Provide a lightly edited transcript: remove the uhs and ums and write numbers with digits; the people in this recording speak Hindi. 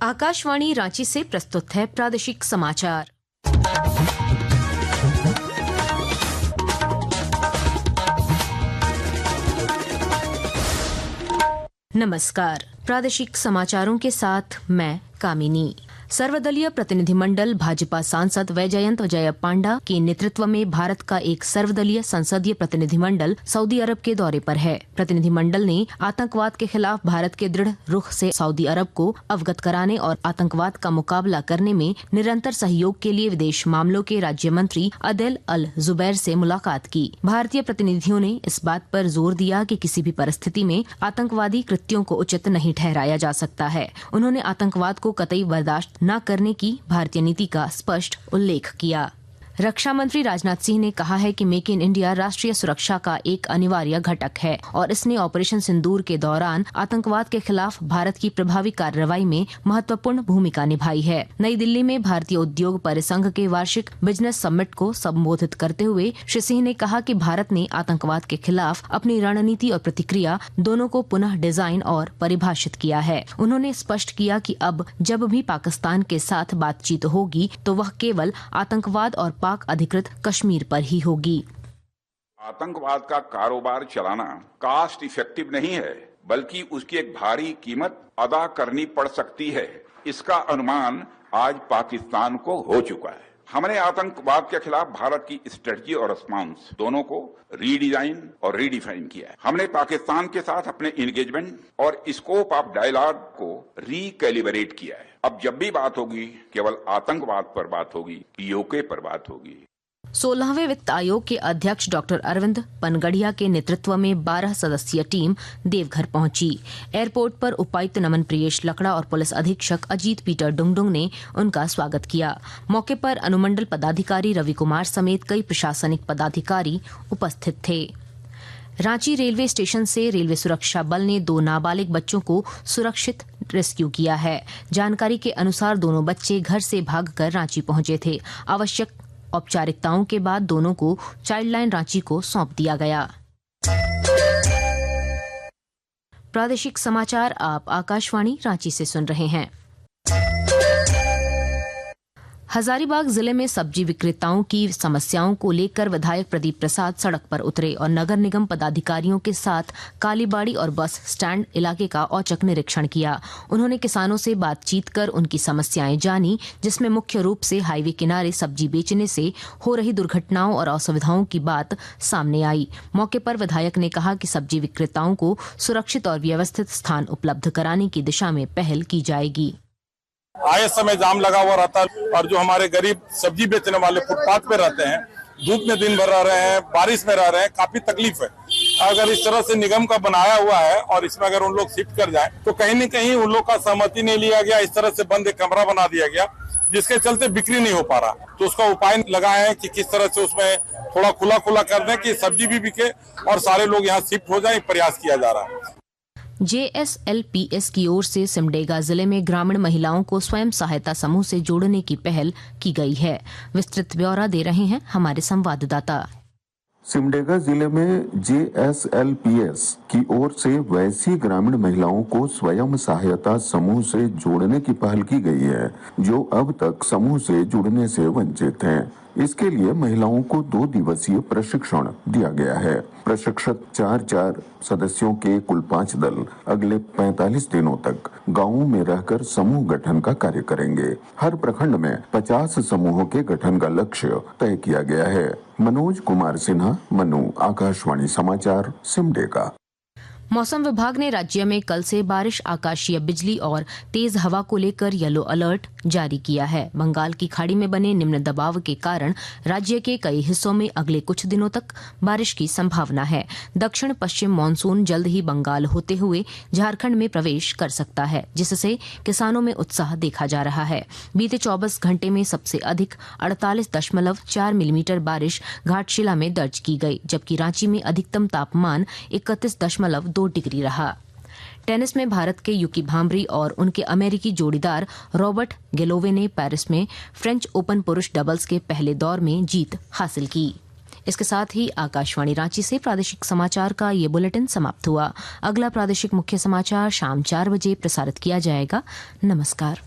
आकाशवाणी रांची से प्रस्तुत है प्रादेशिक समाचार। नमस्कार, प्रादेशिक समाचारों के साथ मैं कामिनी। सर्वदलीय प्रतिनिधिमंडल भाजपा सांसद वैजयंत जय पांडा के नेतृत्व में भारत का एक सर्वदलीय संसदीय प्रतिनिधिमंडल सऊदी अरब के दौरे पर है। प्रतिनिधिमंडल ने आतंकवाद के खिलाफ भारत के दृढ़ रुख से सऊदी अरब को अवगत कराने और आतंकवाद का मुकाबला करने में निरंतर सहयोग के लिए विदेश मामलों के राज्य मंत्री अदेल अल जुबैर से मुलाकात की। भारतीय प्रतिनिधियों ने इस बात पर जोर दिया कि किसी भी परिस्थिति में आतंकवादी कृत्यों को उचित नहीं ठहराया जा सकता है। उन्होंने आतंकवाद को कतई बर्दाश्त न करने की भारतीय नीति का स्पष्ट उल्लेख किया। रक्षा मंत्री राजनाथ सिंह ने कहा है कि मेक इन इंडिया राष्ट्रीय सुरक्षा का एक अनिवार्य घटक है और इसने ऑपरेशन सिंदूर के दौरान आतंकवाद के खिलाफ भारत की प्रभावी कार्रवाई में महत्वपूर्ण भूमिका निभाई है। नई दिल्ली में भारतीय उद्योग परिसंघ के वार्षिक बिजनेस समिट को संबोधित करते हुए श्री सिंह ने कहा कि भारत ने आतंकवाद के खिलाफ अपनी रणनीति और प्रतिक्रिया दोनों को पुनः डिजाइन और परिभाषित किया है। उन्होंने स्पष्ट किया कि अब जब भी पाकिस्तान के साथ बातचीत होगी तो वह केवल आतंकवाद और पाक अधिकृत कश्मीर पर ही होगी। आतंकवाद का कारोबार चलाना कास्ट इफेक्टिव नहीं है, बल्कि उसकी एक भारी कीमत अदा करनी पड़ सकती है। इसका अनुमान आज पाकिस्तान को हो चुका है। हमने आतंकवाद के खिलाफ भारत की स्ट्रेटजी और रिस्पांस दोनों को रीडिजाइन और रीडिफाइन किया है। हमने पाकिस्तान के साथ अपने एंगेजमेंट और स्कोप ऑफ डायलॉग को रिकैलिब्रेट किया है। अब जब भी बात होगी केवल आतंकवाद पर बात होगी, पीओके पर बात होगी। 16वें वित्त आयोग के अध्यक्ष डॉक्टर अरविंद पनगड़िया के नेतृत्व में 12 सदस्यीय टीम देवघर पहुंची। एयरपोर्ट पर उपायुक्त नमन प्रियेश लकड़ा और पुलिस अधीक्षक अजीत पीटर डुंगडुंग ने उनका स्वागत किया। मौके पर अनुमंडल पदाधिकारी रवि कुमार समेत कई प्रशासनिक पदाधिकारी उपस्थित थे। रांची रेलवे स्टेशन से रेलवे सुरक्षा बल ने 2 नाबालिग बच्चों को सुरक्षित रेस्क्यू किया है। जानकारी के अनुसार दोनों बच्चे घर से भागकर रांची पहुंचे थे। आवश्यक औपचारिकताओं के बाद दोनों को चाइल्ड लाइन रांची को सौंप दिया गया। प्रादेशिक समाचार आप आकाशवाणी रांची से सुन रहे हैं। हजारीबाग जिले में सब्जी विक्रेताओं की समस्याओं को लेकर विधायक प्रदीप प्रसाद सड़क पर उतरे और नगर निगम पदाधिकारियों के साथ कालीबाड़ी और बस स्टैंड इलाके का औचक निरीक्षण किया। उन्होंने किसानों से बातचीत कर उनकी समस्याएं जानी, जिसमें मुख्य रूप से हाईवे किनारे सब्जी बेचने से हो रही दुर्घटनाओं और असुविधाओं की बात सामने आई। मौके पर विधायक ने कहा कि सब्जी विक्रेताओं को सुरक्षित और व्यवस्थित स्थान उपलब्ध कराने की दिशा में पहल की जाएगी। आए समय जाम लगा हुआ रहता है और जो हमारे गरीब सब्जी बेचने वाले फुटपाथ पे रहते हैं, धूप में दिन भर रह रहे हैं, बारिश में रह रहे हैं, काफी तकलीफ है। अगर इस तरह से निगम का बनाया हुआ है और इसमें अगर उन लोग शिफ्ट कर जाएं तो कहीं न कहीं उन लोग का सहमति नहीं लिया गया, इस तरह से बंद एक कमरा बना दिया गया जिसके चलते बिक्री नहीं हो पा रहा। तो उसका उपाय लगाए हैं कि किस तरह से उसमें थोड़ा खुला कर दें कि सब्जी भी बिके और सारे लोग यहाँ शिफ्ट हो जाए, प्रयास किया जा रहा है। JSLPS की ओर से सिमडेगा जिले में ग्रामीण महिलाओं को स्वयं सहायता समूह से जोड़ने की पहल की गई है। विस्तृत ब्यौरा दे रहे हैं हमारे संवाददाता। सिमडेगा जिले में JSLPS की ओर से वैसी ग्रामीण महिलाओं को स्वयं सहायता समूह से जोड़ने की पहल की गई है जो अब तक समूह से जुड़ने से वंचित हैं। इसके लिए महिलाओं को 2 दिवसीय प्रशिक्षण दिया गया है। प्रशिक्षक 4 सदस्यों के कुल 5 दल अगले 45 दिनों तक गांवों में रहकर समूह गठन का कार्य करेंगे। हर प्रखंड में 50 समूहों के गठन का लक्ष्य तय किया गया है। मनोज कुमार सिन्हा, मनु, आकाशवाणी समाचार, सिमडेगा। मौसम विभाग ने राज्य में कल से बारिश, आकाशीय बिजली और तेज हवा को लेकर येलो अलर्ट जारी किया है। बंगाल की खाड़ी में बने निम्न दबाव के कारण राज्य के कई हिस्सों में अगले कुछ दिनों तक बारिश की संभावना है। दक्षिण पश्चिम मानसून जल्द ही बंगाल होते हुए झारखंड में प्रवेश कर सकता है, जिससे किसानों में उत्साह देखा जा रहा है। बीते 24 घंटे में सबसे अधिक 48.4 मिलीमीटर बारिश घाटशिला में दर्ज की गई, जबकि रांची में अधिकतम तापमान 31.2 डिग्री रहा। टेनिस में भारत के युकी भांभरी और उनके अमेरिकी जोड़ीदार रॉबर्ट गेलोवे ने पेरिस में फ्रेंच ओपन पुरुष डबल्स के पहले दौर में जीत हासिल की। इसके साथ ही आकाशवाणी रांची से प्रादेशिक समाचार का ये बुलेटिन समाप्त हुआ। अगला प्रादेशिक मुख्य समाचार शाम 4 बजे प्रसारित किया जाएगा। नमस्कार।